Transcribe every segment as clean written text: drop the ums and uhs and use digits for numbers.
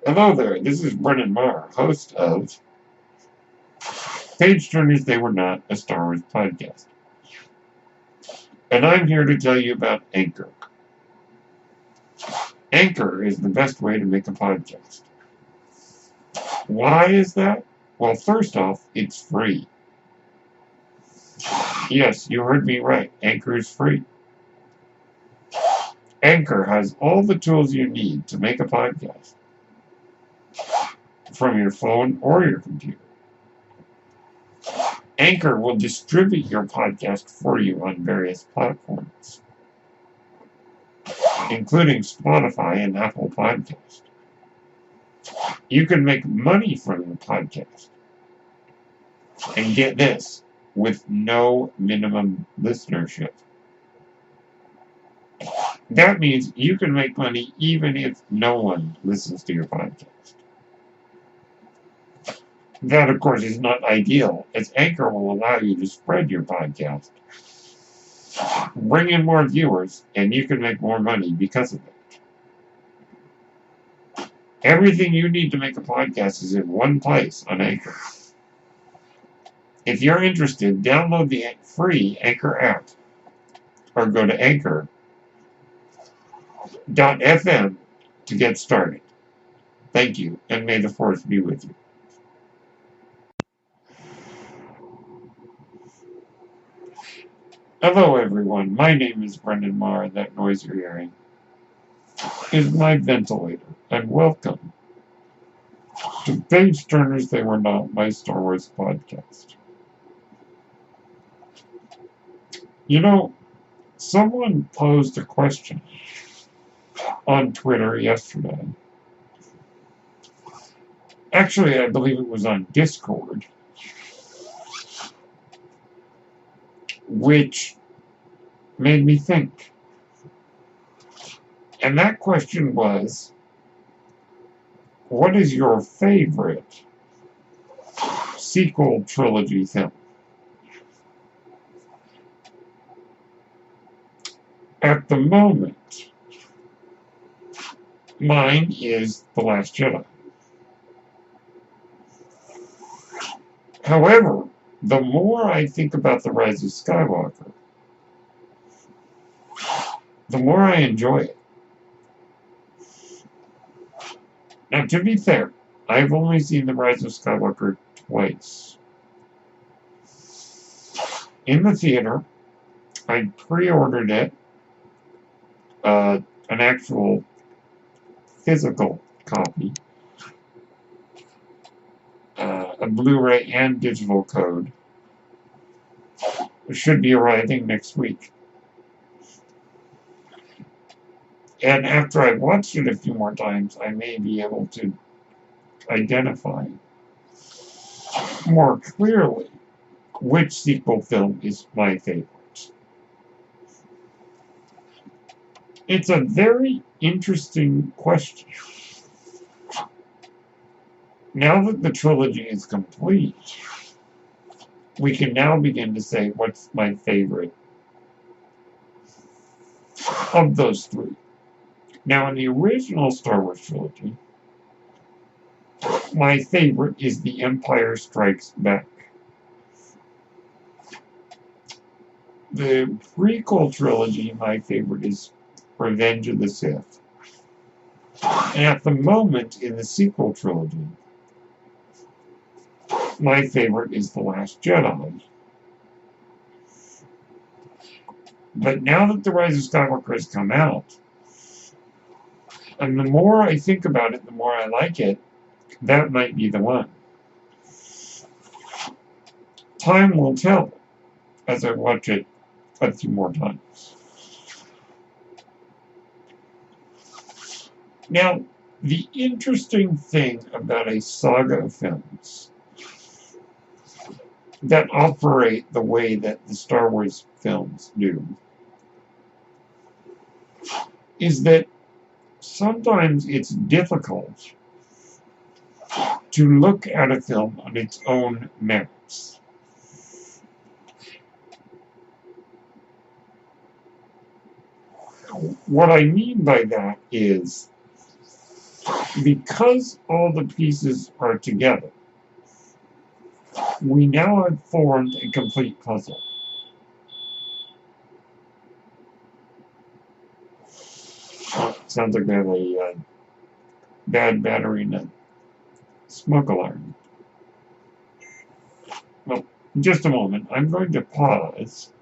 Hello there, this is Brennan Marr, host of Page Turners They Were Not, a Star Wars podcast. And I'm here to tell you about Anchor. Anchor is the best way to make a podcast. Why is that? Well, first off, it's free. Yes, you heard me right. Anchor is free. Anchor has all the tools you need to make a podcast from your phone or your computer. Anchor will distribute your podcast for you on various platforms, including Spotify and Apple Podcasts. You can make money from your podcast. And get this, with no minimum listenership. That means you can make money even if no one listens to your podcast. That, of course, is not ideal, as Anchor will allow you to spread your podcast, bring in more viewers, and you can make more money because of it. Everything you need to make a podcast is in one place on Anchor. If you're interested, download the free Anchor app or go to anchor.fm to get started. Thank you, and may the Force be with you. Hello, everyone. My name is Brendan Marr, and that noise you're hearing is my ventilator, and welcome to Page Turners They Were Not, my Star Wars podcast. You know, someone posed a question on Twitter yesterday. Actually, I believe it was on Discord, which made me think. And that question was, what is your favorite sequel trilogy film? At the moment, mine is The Last Jedi. However, the more I think about The Rise of Skywalker, the more I enjoy it. Now, to be fair, I've only seen The Rise of Skywalker twice. In the theater, I pre-ordered it, an actual physical copy, a Blu-ray and digital code. It should be arriving next week. And after I've watched it a few more times, I may be able to identify more clearly which sequel film is my favorite. It's a very interesting question. Now that the trilogy is complete, we can now begin to say what's my favorite of those three. Now, in the original Star Wars trilogy, my favorite is The Empire Strikes Back. The prequel trilogy, my favorite is Revenge of the Sith. And at the moment, in the sequel trilogy, my favorite is The Last Jedi. But now that The Rise of Skywalker has come out, and the more I think about it, the more I like it, that might be the one. Time will tell as I watch it a few more times. Now, the interesting thing about a saga of films that operate the way that the Star Wars films do is that sometimes it's difficult to look at a film on its own merits. What I mean by that is Because all the pieces are together, we now have formed a complete puzzle. Oh, sounds like we have a bad battery in a smoke alarm. Well, in just a moment, I'm going to pause,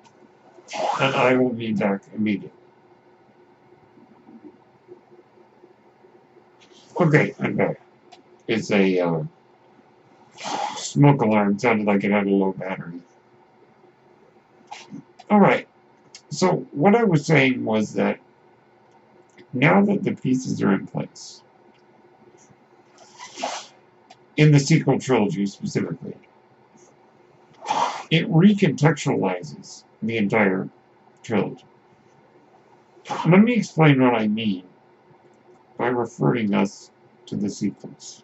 and I will be back immediately. Okay, I'm back. It's a smoke alarm. Sounded like it had a low battery. Alright, so what I was saying was that now that the pieces are in place, in the sequel trilogy specifically, it recontextualizes the entire trilogy. Let me explain what I mean by referring us to the sequels.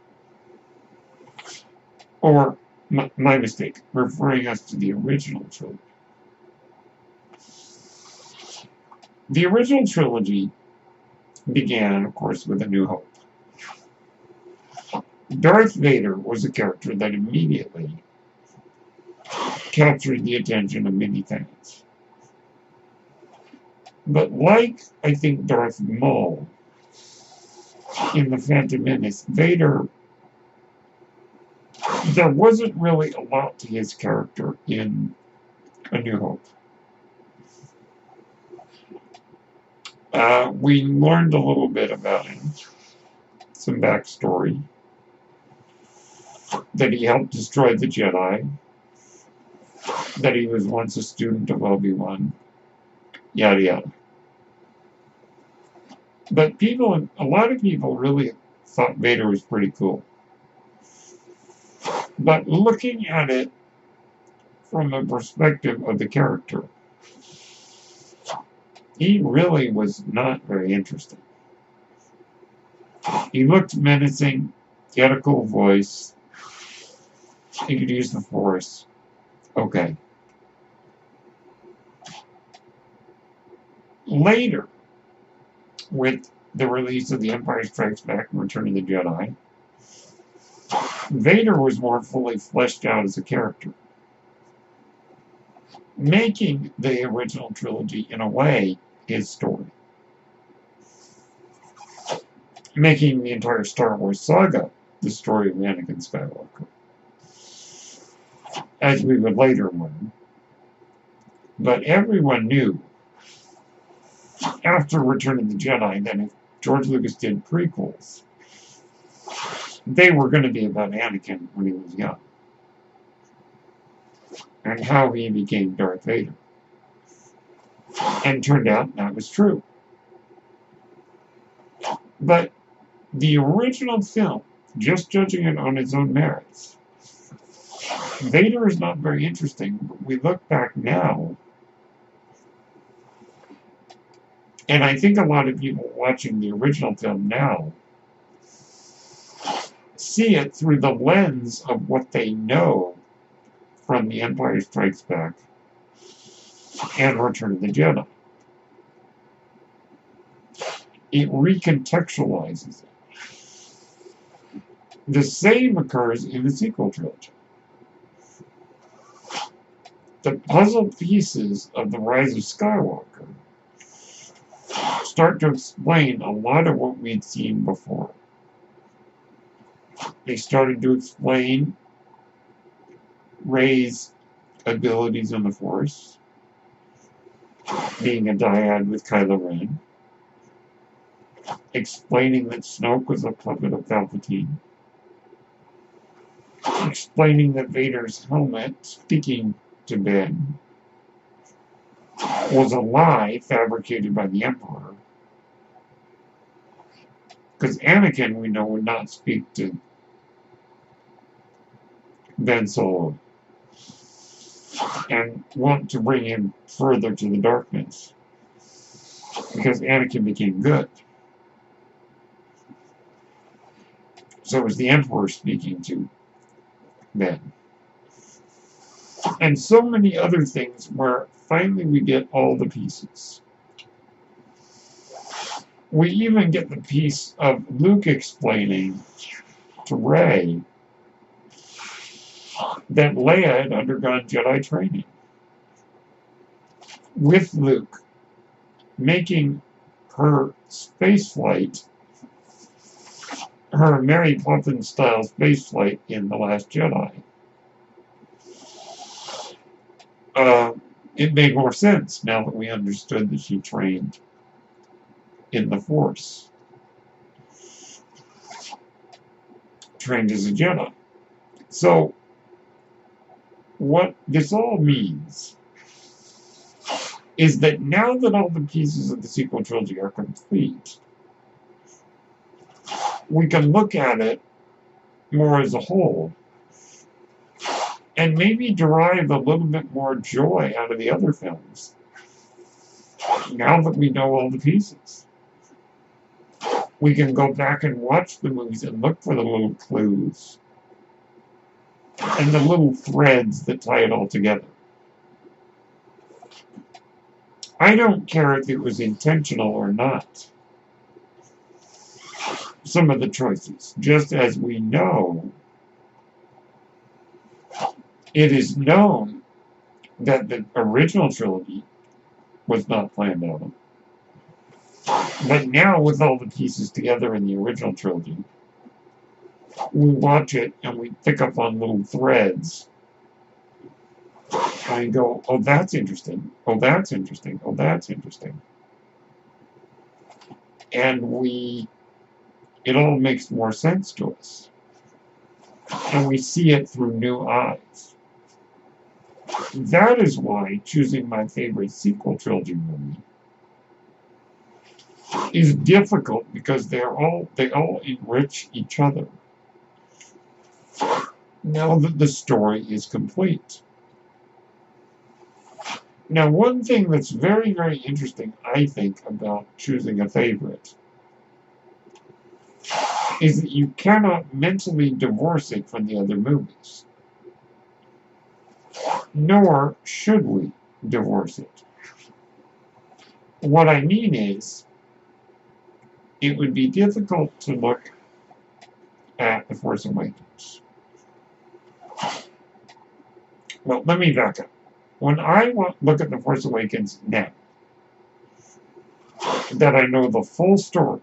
Or, my mistake, referring us to the original trilogy. The original trilogy began, of course, with A New Hope. Darth Vader was a character that immediately captured the attention of many fans. But like, I think, Darth Maul in The Phantom Menace, Vader, there wasn't really a lot to his character in A New Hope. We learned a little bit about him, some backstory, that he helped destroy the Jedi, that he was once a student of Obi-Wan, yada yada. But a lot of people really thought Vader was pretty cool. But looking at it from the perspective of the character, he really was not very interesting. He looked menacing, he had a cool voice, he could use the Force. Okay. Later, with the release of The Empire Strikes Back and Return of the Jedi, Vader was more fully fleshed out as a character, making the original trilogy, in a way, his story. Making the entire Star Wars saga the story of Anakin Skywalker. As we would later learn. But everyone knew, after Return of the Jedi, that if George Lucas did prequels, they were going to be about Anakin when he was young. And how he became Darth Vader. And turned out that was true. But the original film, just judging it on its own merits, Vader is not very interesting, but we look back now, and I think a lot of people watching the original film now see it through the lens of what they know from The Empire Strikes Back and Return of the Jedi. It recontextualizes it. The same occurs in the sequel trilogy. The puzzle pieces of The Rise of Skywalker start to explain a lot of what we'd seen before. They started to explain Rey's abilities on the Force, being a dyad with Kylo Ren, explaining that Snoke was a puppet of Palpatine, explaining that Vader's helmet, speaking to Ben, was a lie fabricated by the Emperor. Because Anakin, we know, would not speak to Ben Solo and want to bring him further to the darkness. Because Anakin became good. So it was the Emperor speaking to Ben. And so many other things where finally we get all the pieces. We even get the piece of Luke explaining to Rey that Leia had undergone Jedi training with Luke, making her spaceflight, her Mary Poppins style spaceflight in The Last Jedi. It made more sense now that we understood that she trained in the Force, trained as a Jedi. So, what this all means is that now that all the pieces of the sequel trilogy are complete, we can look at it more as a whole and maybe derive a little bit more joy out of the other films now that we know all the pieces. We can go back and watch the movies and look for the little clues and the little threads that tie it all together. I don't care if it was intentional or not, some of the choices, just as we know, it is known that the original trilogy was not planned out. But now, with all the pieces together in the original trilogy, we watch it and we pick up on little threads. I go, oh, that's interesting. Oh, that's interesting. Oh, that's interesting. And it all makes more sense to us. And we see it through new eyes. That is why choosing my favorite sequel trilogy movie is difficult, because they all enrich each other. Now that the story is complete. Now, one thing that's very, very interesting, I think, about choosing a favorite is that you cannot mentally divorce it from the other movies. Nor should we divorce it. What I mean is, it would be difficult to look at The Force Awakens. Well, let me back up. When I look at The Force Awakens now, that I know the full story,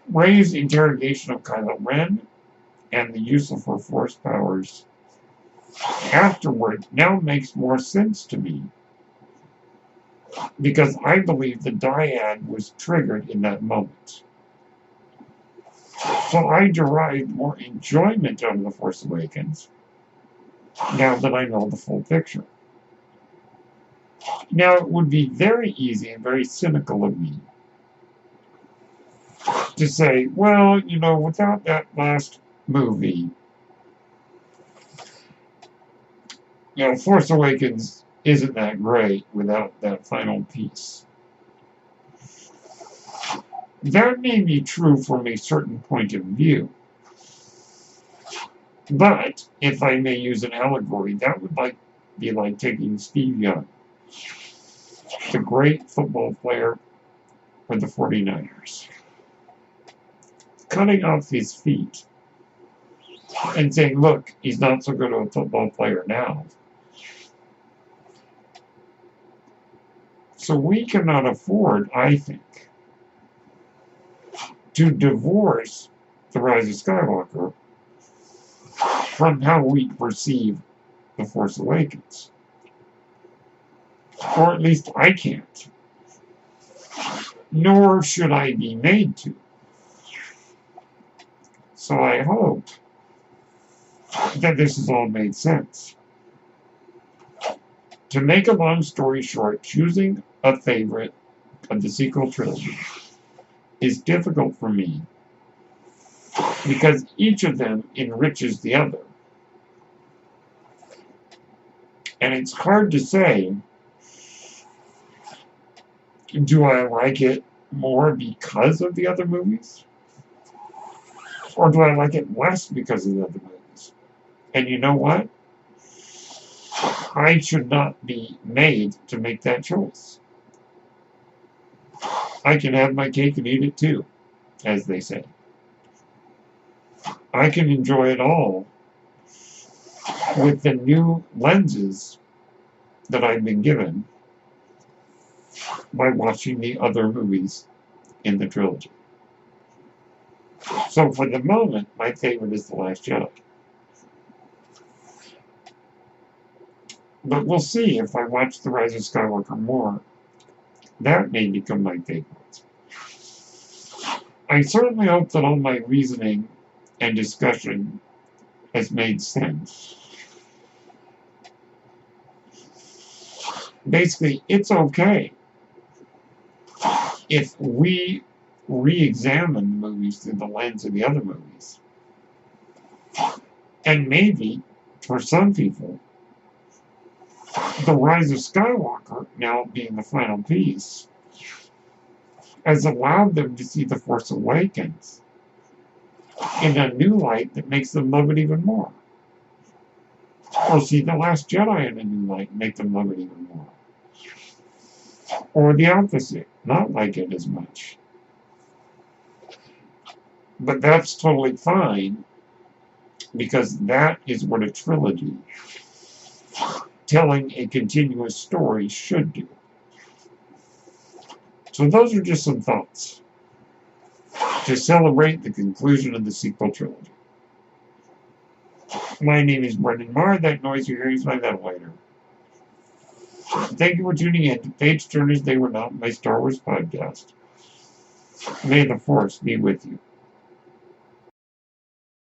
Rey's interrogation of Kylo Ren and the use of her Force powers afterward now makes more sense to me, because I believe the dyad was triggered in that moment. So I derive more enjoyment out of The Force Awakens now that I know the full picture. Now, it would be very easy and very cynical of me to say, well, without that last movie, Force Awakens isn't that great without that final piece. That may be true from a certain point of view. But, if I may use an allegory, that would be like taking Steve Young, the great football player for the 49ers, cutting off his feet and saying, look, he's not so good of a football player now. So we cannot afford, I think, to divorce The Rise of Skywalker from how we perceive The Force Awakens. Or at least I can't. Nor should I be made to. So I hope that this has all made sense. To make a long story short, choosing a favorite of the sequel trilogy is difficult for me, because each of them enriches the other. And it's hard to say, do I like it more because of the other movies? Or do I like it less because of the other movies? And you know what? I should not be made to make that choice. I can have my cake and eat it too, as they say. I can enjoy it all with the new lenses that I've been given by watching the other movies in the trilogy. So for the moment, my favorite is The Last Jedi. But we'll see if I watch The Rise of Skywalker more. That may become my favorite. I certainly hope that all my reasoning and discussion has made sense. Basically, it's okay if we re-examine the movies through the lens of the other movies. And maybe, for some people, The Rise of Skywalker, now being the final piece, has allowed them to see The Force Awakens in a new light that makes them love it even more. Or see The Last Jedi in a new light and make them love it even more. Or the opposite, not like it as much. But that's totally fine, because that is what a trilogy, telling a continuous story, should do. So those are just some thoughts to celebrate the conclusion of the sequel trilogy. My name is Brendan Marr. That noise you hear is my ventilator. Thank you for tuning in to Page Turners They Were Not, my Star Wars podcast. May the Force be with you.